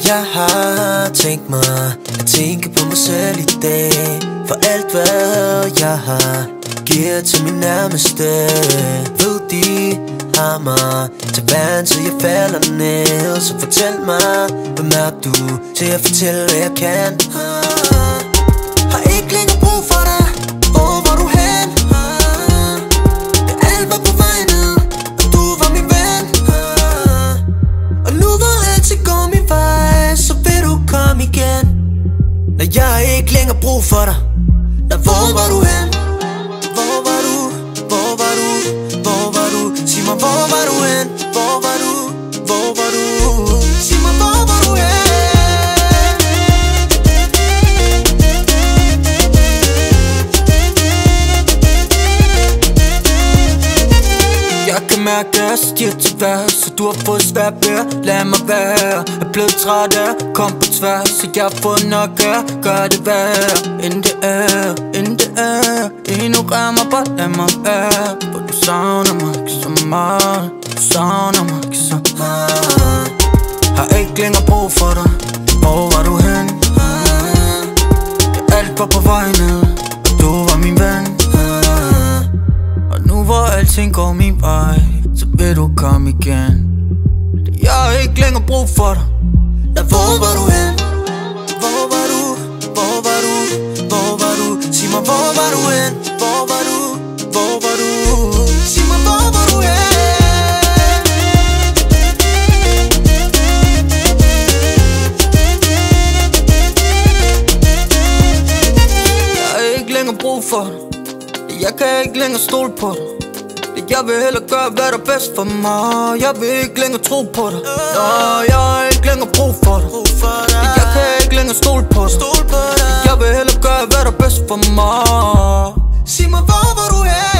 Jeg har tænkt mig at tænke på mig selv i dag, for alt hvad jeg har giver til min nærmeste. Ved de har mig til vand, så jeg falder ned. Så fortæl mig, hvem er du til at fortælle hvad jeg kan. Har ikke længere brug for dig. Hvor var du hen? Alt var på vej ned, og du var min ven. Og nu hvor alting går min vej, så vil du komme igen. Når jeg har ikke længere brug for dig. Når hvor var du hen? Hvor var du? Hvor var du? Hvor var du? Sig mig hvor var du hen? Hvor var du? Hvor var du? Sig mig hvor var du hen? Jeg kan mærke, at jeg stiger til vejr, så du har fået svært ved at lade mig være. Jeg er blevet træt af at komme på tværs, så jeg har fået nok af at gøre det værre. End det er, end det er. Ignorer mig, bare lad mig være. For du savner mig ikke så meget. Du savner mig ikke så meget. Har ikke længere brug for dig. Hvor var du hen? Alt var på vej ned, og du var min ven. Og nu hvor alting går min vej, så vil du komme igen. Jeg har ikke længere brug for dig. Når hvor var du hen? Hvor var du? Hvor var du? Hvor var du? Sig mig hvor var du hen? Hvor var du? Hvor var du? Sig mig hvor var du hen? Jeg har ikke længere brug for dig. Jeg kan ikke længere stole på dig. Jeg vil hellere gøre hvad der er bedst for mig. Jeg vil ikke længere tro på dig. Nå, jeg har ikke længere brug for dig. Jeg kan ikke længere stole på dig. Jeg vil hellere gøre hvad der er bedst for mig. Sig mig hvor var du hen?